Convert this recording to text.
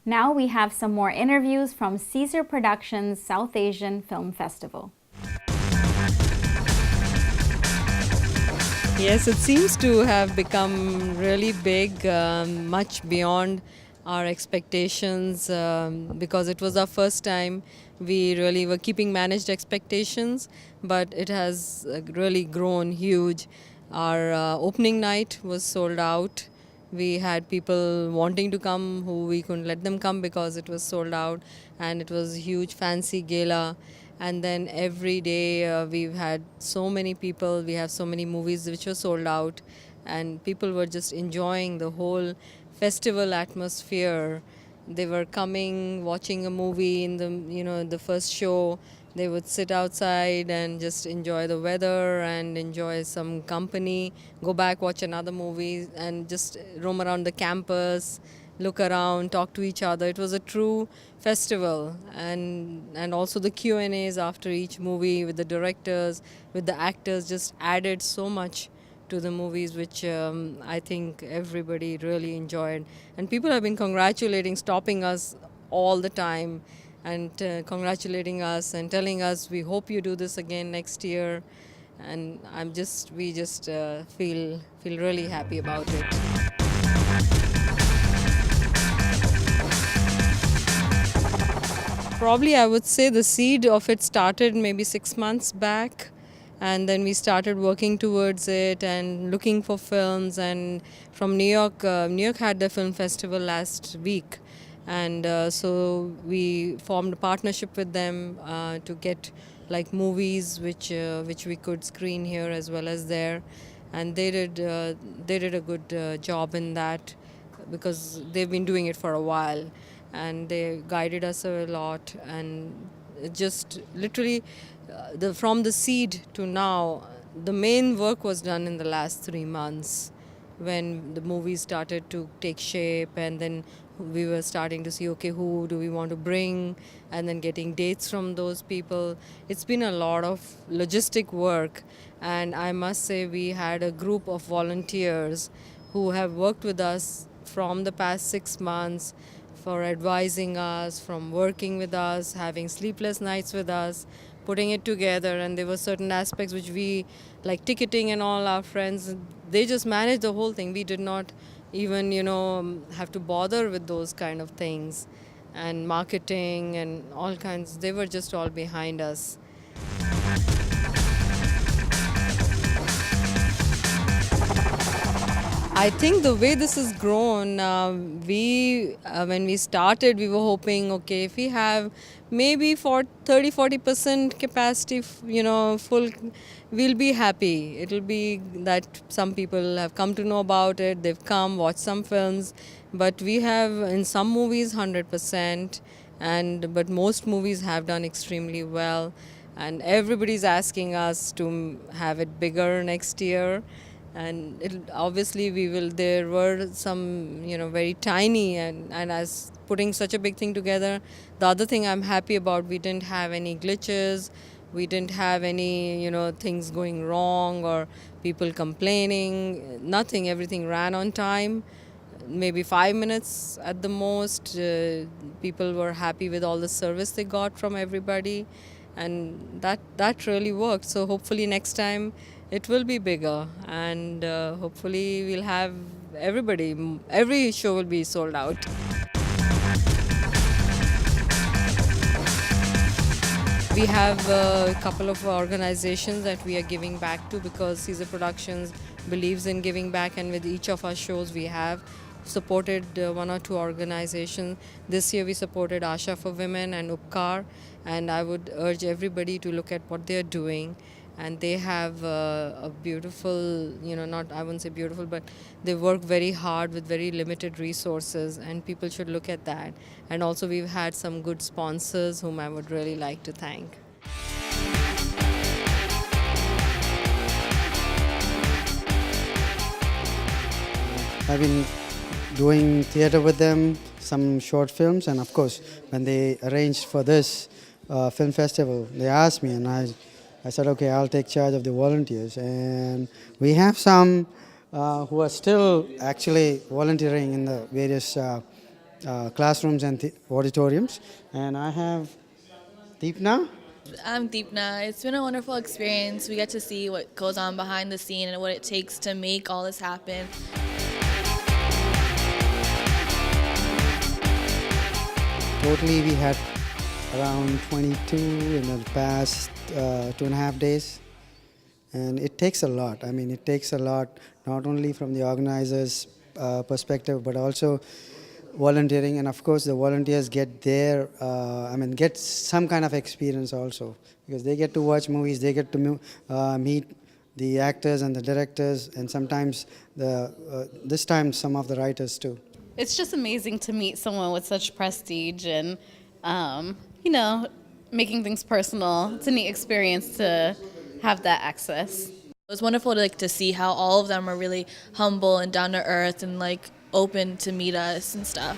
Now we have some more interviews from Caesar Productions South Asian Film Festival. Yes, it seems to have become really big, much beyond our expectations, because it was our first time. We really were keeping managed expectations, but it has really grown huge. Our opening night was sold out. We had people wanting to come who we couldn't let them come because it was sold out, and it was a huge fancy gala. And then every day we've had so many people, we have so many movies which were sold out, and people were just enjoying the whole festival atmosphere. They were coming, watching a movie in the first show. They would sit outside and just enjoy the weather and enjoy some company, go back, watch another movie, and just roam around the campus, look around, talk to each other. It was a true festival, and also the Q&As after each movie with the directors, with the actors, just added so much to the movies, which I think everybody really enjoyed. And people have been congratulating, stopping us all the time, and congratulating us and telling us, we hope you do this again next year. And we just feel really happy about it. Probably I would say the seed of it started maybe 6 months back, and then we started working towards it and looking for films. And from New York, New York had the film festival last week, and so we formed a partnership with them to get like movies which we could screen here as well as there, and they did a good job in that because they've been doing it for a while, and they guided us a lot. And it just literally from the seed to now, the main work was done in the last 3 months, when the movies started to take shape, and then we were starting to see, okay, who do we want to bring, and then getting dates from those people. It's been a lot of logistic work, and I must say we had a group of volunteers who have worked with us from the past 6 months, for advising us, from working with us, having sleepless nights with us, putting it together. And there were certain aspects which we, like ticketing and all, our friends, they just managed the whole thing. We did not even, have to bother with those kind of things. And marketing and all kinds, they were just all behind us. I think the way this has grown, when we started, we were hoping, okay, if we have maybe for 30-40% capacity, full, we'll be happy. It'll be that some people have come to know about it, they've come, watched some films, but we have in some movies 100%, but most movies have done extremely well, and everybody's asking us to have it bigger next year. And obviously we will, there were some very tiny, and as putting such a big thing together, the other thing I'm happy about, we didn't have any glitches, we didn't have any things going wrong or people complaining, nothing. Everything ran on time, maybe 5 minutes at the most. People were happy with all the service they got from everybody, and that really worked. So hopefully next time it will be bigger, and hopefully we'll have every show will be sold out. We have a couple of organizations that we are giving back to, because Caesar Productions believes in giving back, and with each of our shows we have supported one or two organizations. This year we supported Asha for Women and Upkar, and I would urge everybody to look at what they are doing. And they have a beautiful, not, I wouldn't say beautiful, but they work very hard with very limited resources, and people should look at that. And also we've had some good sponsors whom I would really like to thank. I've been doing theater with them, some short films, and of course, when they arranged for this film festival, they asked me, and I said, okay, I'll take charge of the volunteers. And we have some who are still actually volunteering in the various classrooms and auditoriums. And I have Deepna. I'm Deepna. It's been a wonderful experience. We get to see what goes on behind the scene and what it takes to make all this happen. Totally, we had around 22 in the past 2.5 days. And it takes a lot. I mean, it takes a lot, not only from the organizers' perspective, but also volunteering. And of course, the volunteers get get some kind of experience also. Because they get to watch movies, they get to meet the actors and the directors, and sometimes, this time, some of the writers too. It's just amazing to meet someone with such prestige and, making things personal. It's a neat experience to have that access. It was wonderful to see how all of them are really humble and down to earth and open to meet us and stuff.